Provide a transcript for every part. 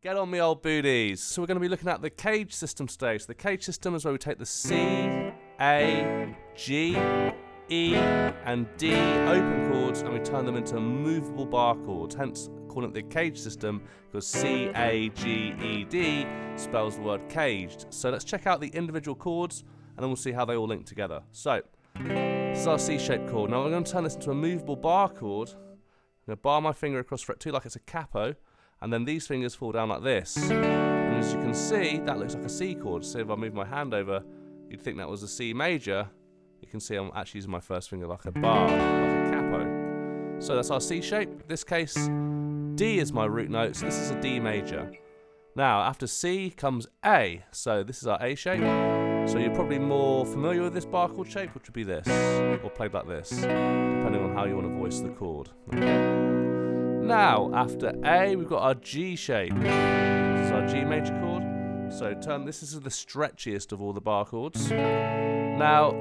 Get on me old booties. So we're going to be looking at the CAGED system today. So the CAGED system is where we take the C, A, G, E and D open chords and we turn them into movable bar chords, hence calling it the CAGED system because C, A, G, E, D spells the word caged. So let's check out the individual chords and then we'll see how they all link together. So this is our C-shaped chord. Now we're going to turn this into a movable bar chord. I'm going to bar my finger across fret 2 like it's a capo, and then these fingers fall down like this. And as you can see, that looks like a C chord. So if I move my hand over, you'd think that was a C major. You can see I'm actually using my first finger like a bar, like a capo. So that's our C shape. In this case, D is my root note, so this is a D major. Now, after C comes A, so this is our A shape. So you're probably more familiar with this bar chord shape, which would be this, or played like this, depending on how you want to voice the chord. Okay. Now, after A, we've got our G shape. This is our G major chord. So this is the stretchiest of all the bar chords. Now,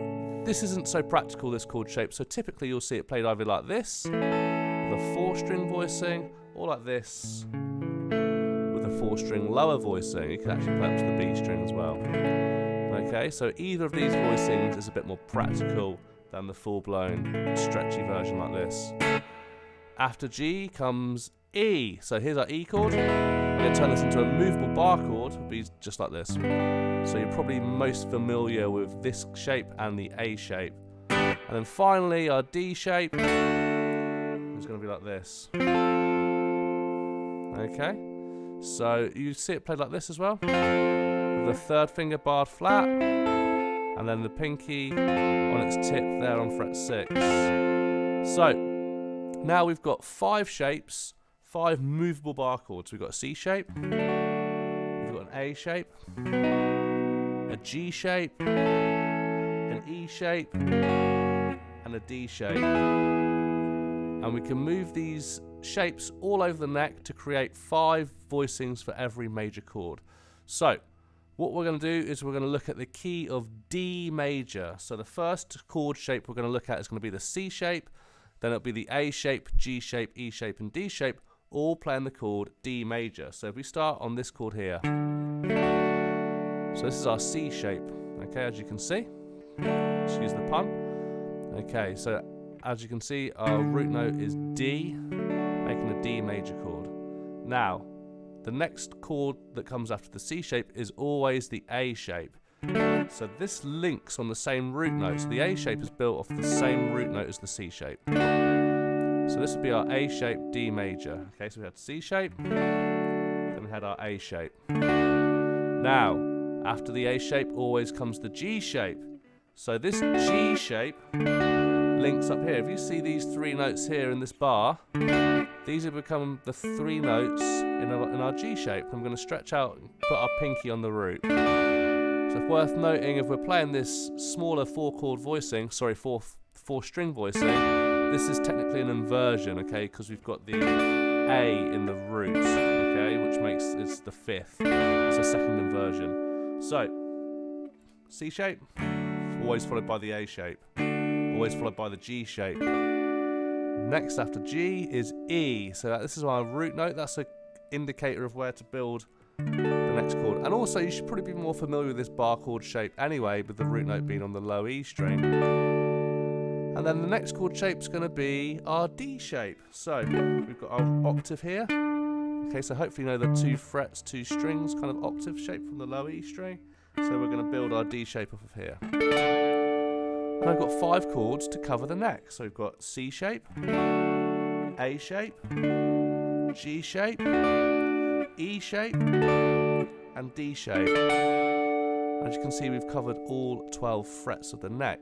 this isn't so practical, this chord shape, so typically you'll see it played either like this, with a 4-string voicing, or like this, with a 4-string lower voicing. You can actually play up to the B string as well. Okay, so either of these voicings is a bit more practical than the full-blown stretchy version like this. After G comes E. So here's our E chord. I'm going to turn this into a movable bar chord. It'll be just like this. So you're probably most familiar with this shape and the A shape. And then finally our D shape is going to be like this. Okay. So you see it played like this as well. With the third finger barred flat. And then the pinky on its tip there on fret 6. So now we've got 5 shapes, 5 movable bar chords. We've got a C shape, we've got an A shape, a G shape, an E shape, and a D shape. And we can move these shapes all over the neck to create 5 voicings for every major chord. So what we're going to do is we're going to look at the key of D major. So the first chord shape we're going to look at is going to be the C shape. Then it'll be the A shape, G shape, E shape, and D shape, all playing the chord D major. So if we start on this chord here. So this is our C shape, okay, as you can see. Excuse the pun. Okay, so as you can see, our root note is D, making a D major chord. Now, the next chord that comes after the C shape is always the A shape. So this links on the same root note. So the A shape is built off the same root note as the C shape. So this would be our A shape, D major. Okay, so we had C shape, then we had our A shape. Now, after the A shape always comes the G shape. So this G shape links up here. If you see these 3 notes here in this bar, these have become the 3 notes in our G shape. I'm going to stretch out and put our pinky on the root. So it's worth noting, if we're playing this smaller 4-chord voicing, sorry, 4-string voicing, this is technically an inversion, okay, because we've got the A in the root, okay, which makes it's the 5th. It's a second inversion. So, C shape, always followed by the A shape, always followed by the G shape. Next after G is E, so this is our root note. That's an indicator of where to build the next chord. And also you should probably be more familiar with this bar chord shape anyway, with the root note being on the low E string. And then the next chord shape is going to be our D shape. So we've got our octave here. Okay, so hopefully you know the 2 frets, 2 strings kind of octave shape from the low E string. So we're going to build our D shape off of here. And I've got 5 chords to cover the neck. So we've got C shape, A shape, G shape, E shape, and D shape. As you can see, we've covered all 12 frets of the neck.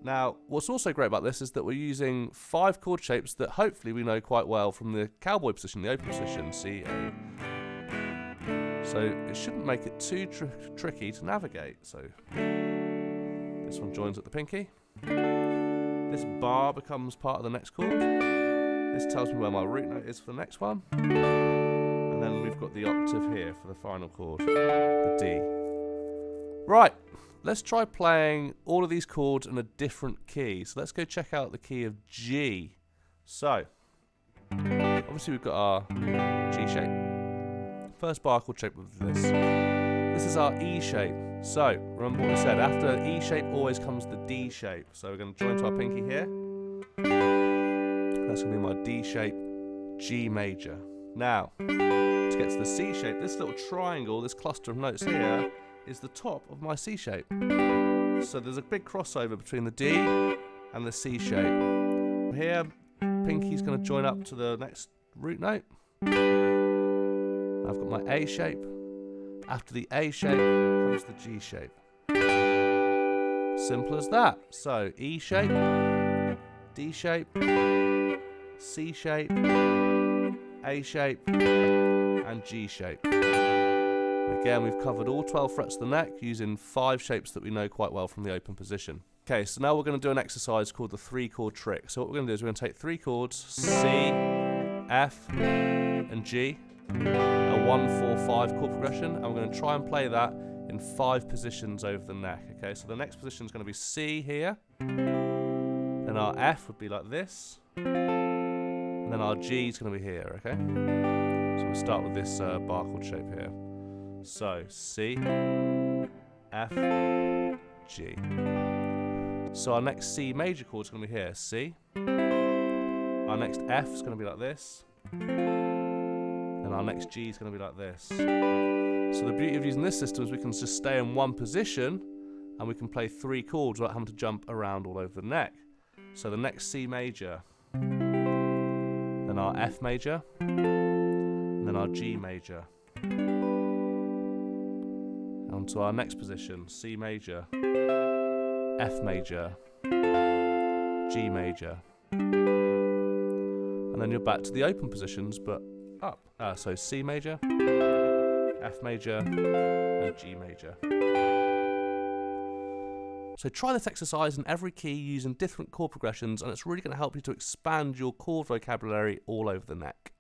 Now, what's also great about this is that we're using 5 chord shapes that hopefully we know quite well from the cowboy position, the open position, C, A. So it shouldn't make it too tricky to navigate. So this one joins at the pinky. This bar becomes part of the next chord. This tells me where my root note is for the next one. And then we've got the octave here for the final chord, the D. Right, let's try playing all of these chords in a different key. So let's go check out the key of G. So, obviously we've got our G shape. first bar chord shape with this. This is our E shape. So, remember what we said, after E shape always comes the D shape. So we're going to join to our pinky here. That's going to be my D shape, G major. Now, to get to the C shape, this little triangle, this cluster of notes here, is the top of my C shape. So there's a big crossover between the D and the C shape. Here, pinky's going to join up to the next root note. I've got my A shape. After the A shape comes the G shape. Simple as that. So E shape, D shape, C shape, A shape, and G shape. Again, we've covered all 12 frets of the neck using 5 shapes that we know quite well from the open position. Okay, so now we're going to do an exercise called the 3-chord trick. So what we're going to do is we're going to take 3 chords, C, F, and G, a 1-4-5 chord progression, and we're going to try and play that in 5 positions over the neck. Okay, so the next position is going to be C here, then our F would be like this, and then our G is going to be here. Okay, so we'll start with this bar chord shape here. So C, F, G. So our next C major chord is going to be here, C. Our next F is going to be like this. And our next G is going to be like this. So the beauty of using this system is we can just stay in one position and we can play 3 chords without having to jump around all over the neck. So the next C major, then our F major, and then our G major. On to our next position, C major, F major, G major. And then you're back to the open positions, but up. So C major, F major, and G major. So try this exercise in every key using different chord progressions, and it's really going to help you to expand your chord vocabulary all over the neck.